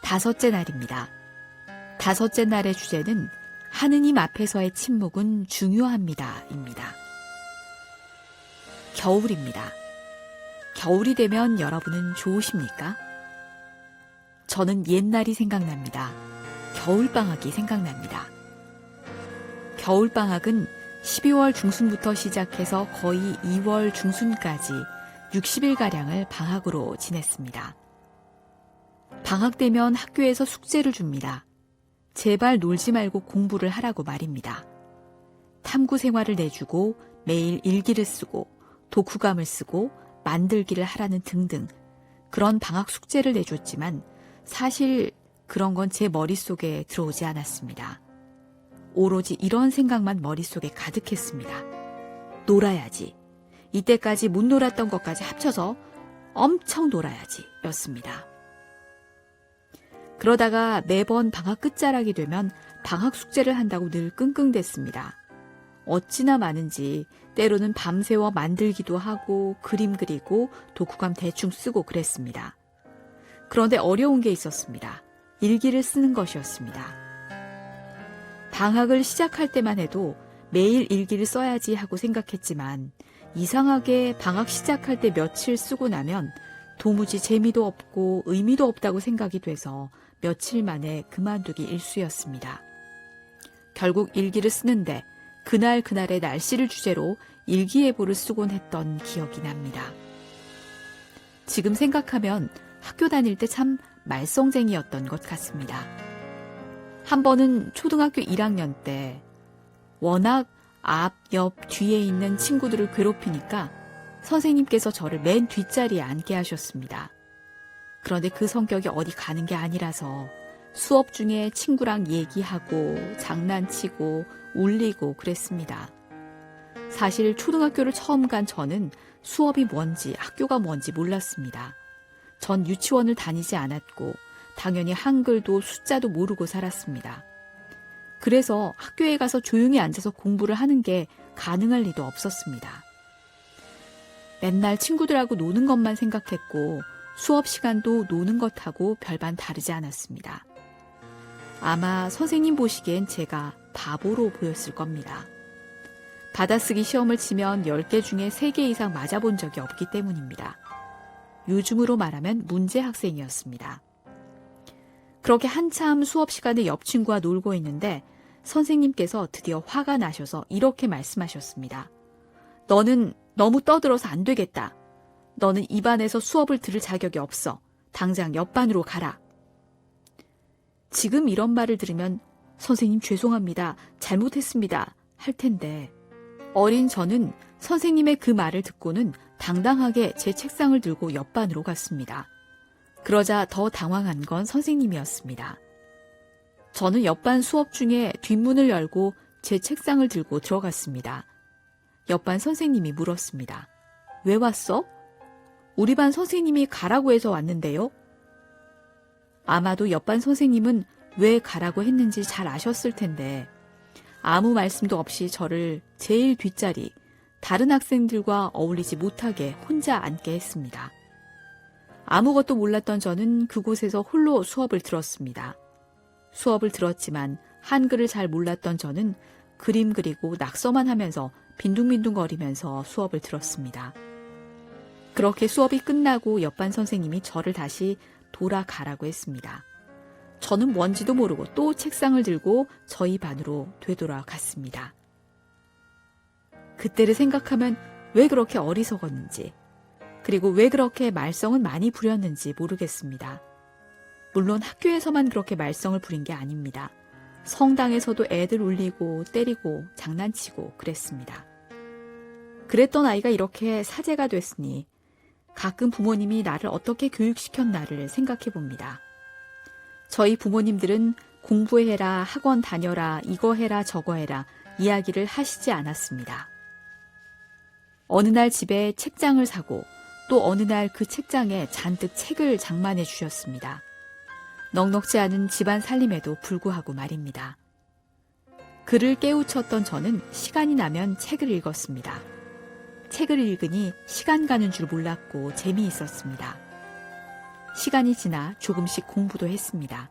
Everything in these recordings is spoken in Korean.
5째 날입니다. 5째 날의 주제는 하느님 앞에서의 침묵은 중요합니다. 입니다. 겨울입니다. 겨울이 되면 여러분은 좋으십니까? 저는 옛날이 생각납니다. 겨울방학이 생각납니다. 겨울방학은 12월 중순부터 시작해서 거의 2월 중순까지 60일가량을 방학으로 지냈습니다. 방학 되면 학교에서 숙제를 줍니다. 제발 놀지 말고 공부를 하라고 말입니다. 탐구 생활을 내주고 매일 일기를 쓰고 독후감을 쓰고 만들기를 하라는 등등 그런 방학 숙제를 내줬지만 사실 그런 건 제 머릿속에 들어오지 않았습니다. 오로지 이런 생각만 머릿속에 가득했습니다. 놀아야지. 이때까지 못 놀았던 것까지 합쳐서 엄청 놀아야지 였습니다. 그러다가 매번 방학 끝자락이 되면 방학 숙제를 한다고 늘 끙끙댔습니다. 어찌나 많은지 때로는 밤새워 만들기도 하고 그림 그리고 독후감 대충 쓰고 그랬습니다. 그런데 어려운 게 있었습니다. 일기를 쓰는 것이었습니다. 방학을 시작할 때만 해도 매일 일기를 써야지 하고 생각했지만 이상하게 방학 시작할 때 며칠 쓰고 나면 도무지 재미도 없고 의미도 없다고 생각이 돼서 며칠 만에 그만두기 일쑤였습니다. 결국 일기를 쓰는데 그날의 날씨를 주제로 일기예보를 쓰곤 했던 기억이 납니다. 지금 생각하면 학교 다닐 때 참 말썽쟁이였던 것 같습니다. 한 번은 초등학교 1학년 때 워낙 앞, 옆, 뒤에 있는 친구들을 괴롭히니까 선생님께서 저를 맨 뒷자리에 앉게 하셨습니다. 그런데 그 성격이 어디 가는 게 아니라서 수업 중에 친구랑 얘기하고 장난치고 울리고 그랬습니다. 사실 초등학교를 처음 간 저는 수업이 뭔지 학교가 뭔지 몰랐습니다. 전 유치원을 다니지 않았고 당연히 한글도 숫자도 모르고 살았습니다. 그래서 학교에 가서 조용히 앉아서 공부를 하는 게 가능할 리도 없었습니다. 맨날 친구들하고 노는 것만 생각했고 수업 시간도 노는 것하고 별반 다르지 않았습니다. 아마 선생님 보시기엔 제가 바보로 보였을 겁니다. 받아쓰기 시험을 치면 10개 중에 3개 이상 맞아본 적이 없기 때문입니다. 요즘으로 말하면 문제 학생이었습니다. 그렇게 한참 수업 시간에 옆 친구와 놀고 있는데 선생님께서 드디어 화가 나셔서 이렇게 말씀하셨습니다. 너는 너무 떠들어서 안 되겠다. 너는 이 반에서 수업을 들을 자격이 없어. 당장 옆 반으로 가라. 지금 이런 말을 들으면 선생님 죄송합니다. 잘못했습니다. 할 텐데 어린 저는 선생님의 그 말을 듣고는 당당하게 제 책상을 들고 옆 반으로 갔습니다. 그러자 더 당황한 건 선생님이었습니다. 저는 옆반 수업 중에 뒷문을 열고 제 책상을 들고 들어갔습니다. 옆반 선생님이 물었습니다. 왜 왔어? 우리 반 선생님이 가라고 해서 왔는데요. 아마도 옆반 선생님은 왜 가라고 했는지 잘 아셨을 텐데 아무 말씀도 없이 저를 제일 뒷자리, 다른 학생들과 어울리지 못하게 혼자 앉게 했습니다. 아무것도 몰랐던 저는 그곳에서 홀로 수업을 들었습니다. 수업을 들었지만 한글을 잘 몰랐던 저는 그림 그리고 낙서만 하면서 빈둥빈둥거리면서 수업을 들었습니다. 그렇게 수업이 끝나고 옆반 선생님이 저를 다시 돌아가라고 했습니다. 저는 뭔지도 모르고 또 책상을 들고 저희 반으로 되돌아갔습니다. 그때를 생각하면 왜 그렇게 어리석었는지 그리고 왜 그렇게 말썽을 많이 부렸는지 모르겠습니다. 물론 학교에서만 그렇게 말썽을 부린 게 아닙니다. 성당에서도 애들 울리고 때리고 장난치고 그랬습니다. 그랬던 아이가 이렇게 사제가 됐으니 가끔 부모님이 나를 어떻게 교육시켰나를 생각해 봅니다. 저희 부모님들은 공부해라, 학원 다녀라, 이거 해라, 저거 해라 이야기를 하시지 않았습니다. 어느 날 집에 책장을 사고 또 어느 날 그 책장에 잔뜩 책을 장만해 주셨습니다. 넉넉지 않은 집안 살림에도 불구하고 말입니다. 그를 깨우쳤던 저는 시간이 나면 책을 읽었습니다. 책을 읽으니 시간 가는 줄 몰랐고 재미있었습니다. 시간이 지나 조금씩 공부도 했습니다.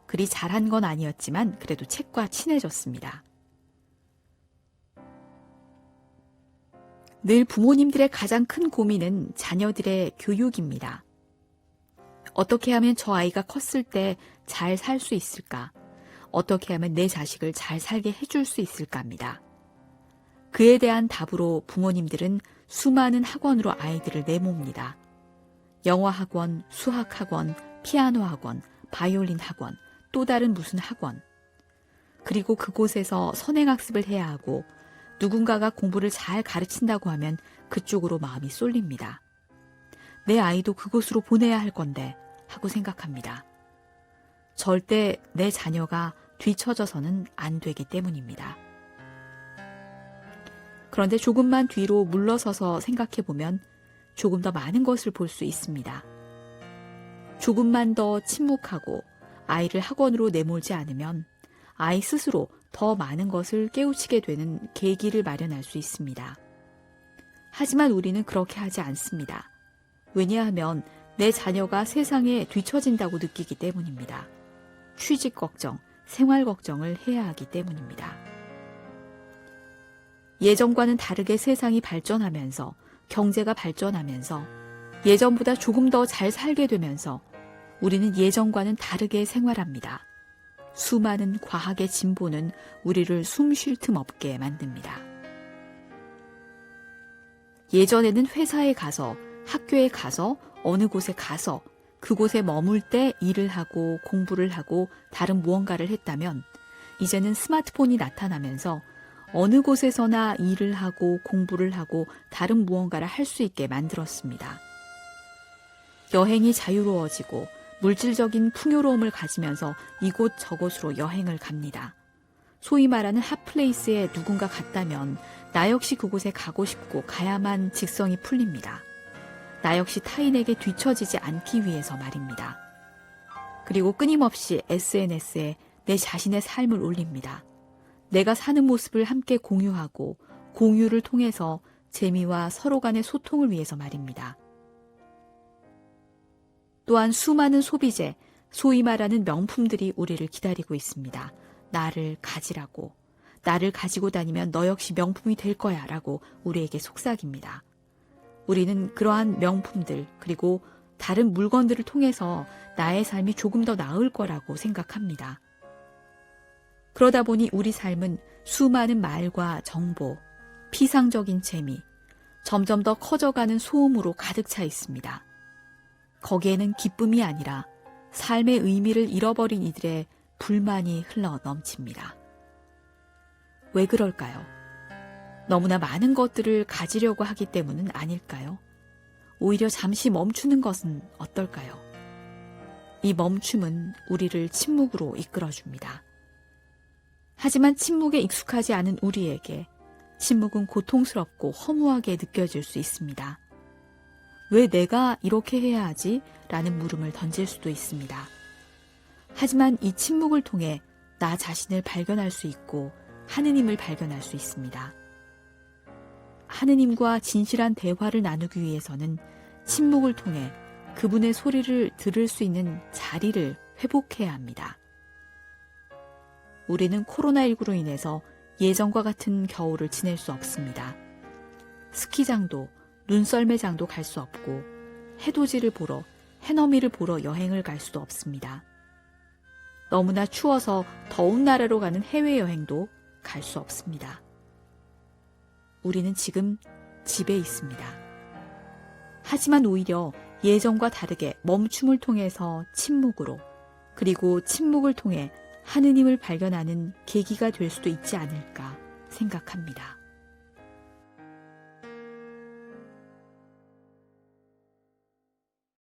그리 잘한 건 아니었지만 그래도 책과 친해졌습니다. 늘 부모님들의 가장 큰 고민은 자녀들의 교육입니다. 어떻게 하면 저 아이가 컸을 때 잘 살 수 있을까? 어떻게 하면 내 자식을 잘 살게 해줄 수 있을까입니다. 그에 대한 답으로 부모님들은 수많은 학원으로 아이들을 내모읍니다. 영어 학원, 수학 학원, 피아노 학원, 바이올린 학원, 또 다른 무슨 학원. 그리고 그곳에서 선행학습을 해야 하고 누군가가 공부를 잘 가르친다고 하면 그쪽으로 마음이 쏠립니다. 내 아이도 그곳으로 보내야 할 건데 하고 생각합니다. 절대 내 자녀가 뒤처져서는 안 되기 때문입니다. 그런데 조금만 뒤로 물러서서 생각해보면 조금 더 많은 것을 볼 수 있습니다. 조금만 더 침묵하고 아이를 학원으로 내몰지 않으면 아이 스스로 더 많은 것을 깨우치게 되는 계기를 마련할 수 있습니다. 하지만 우리는 그렇게 하지 않습니다. 왜냐하면 내 자녀가 세상에 뒤처진다고 느끼기 때문입니다. 취직 걱정, 생활 걱정을 해야 하기 때문입니다. 예전과는 다르게 세상이 발전하면서 경제가 발전하면서 예전보다 조금 더 잘 살게 되면서 우리는 예전과는 다르게 생활합니다. 수많은 과학의 진보는 우리를 숨 쉴 틈 없게 만듭니다. 예전에는 회사에 가서 학교에 가서 어느 곳에 가서 그곳에 머물 때 일을 하고 공부를 하고 다른 무언가를 했다면 이제는 스마트폰이 나타나면서 어느 곳에서나 일을 하고 공부를 하고 다른 무언가를 할 수 있게 만들었습니다. 여행이 자유로워지고 물질적인 풍요로움을 가지면서 이곳 저곳으로 여행을 갑니다. 소위 말하는 핫플레이스에 누군가 갔다면 나 역시 그곳에 가고 싶고 가야만 직성이 풀립니다. 나 역시 타인에게 뒤처지지 않기 위해서 말입니다. 그리고 끊임없이 SNS에 내 자신의 삶을 올립니다. 내가 사는 모습을 함께 공유하고 공유를 통해서 재미와 서로 간의 소통을 위해서 말입니다. 또한 수많은 소비재, 소위 말하는 명품들이 우리를 기다리고 있습니다. 나를 가지라고, 나를 가지고 다니면 너 역시 명품이 될 거야 라고 우리에게 속삭입니다. 우리는 그러한 명품들 그리고 다른 물건들을 통해서 나의 삶이 조금 더 나을 거라고 생각합니다. 그러다 보니 우리 삶은 수많은 말과 정보, 피상적인 재미, 점점 더 커져가는 소음으로 가득 차 있습니다. 거기에는 기쁨이 아니라 삶의 의미를 잃어버린 이들의 불만이 흘러 넘칩니다. 왜 그럴까요? 너무나 많은 것들을 가지려고 하기 때문은 아닐까요? 오히려 잠시 멈추는 것은 어떨까요? 이 멈춤은 우리를 침묵으로 이끌어줍니다. 하지만 침묵에 익숙하지 않은 우리에게 침묵은 고통스럽고 허무하게 느껴질 수 있습니다. 왜 내가 이렇게 해야 하지? 라는 물음을 던질 수도 있습니다. 하지만 이 침묵을 통해 나 자신을 발견할 수 있고 하느님을 발견할 수 있습니다. 하느님과 진실한 대화를 나누기 위해서는 침묵을 통해 그분의 소리를 들을 수 있는 자리를 회복해야 합니다. 우리는 코로나19로 인해서 예전과 같은 겨울을 지낼 수 없습니다. 스키장도 눈썰매장도 갈 수 없고 해돋이를 보러 해넘이를 보러 여행을 갈 수도 없습니다. 너무나 추워서 더운 나라로 가는 해외여행도 갈 수 없습니다. 우리는 지금 집에 있습니다. 하지만 오히려 예전과 다르게 멈춤을 통해서 침묵으로 그리고 침묵을 통해 하느님을 발견하는 계기가 될 수도 있지 않을까 생각합니다.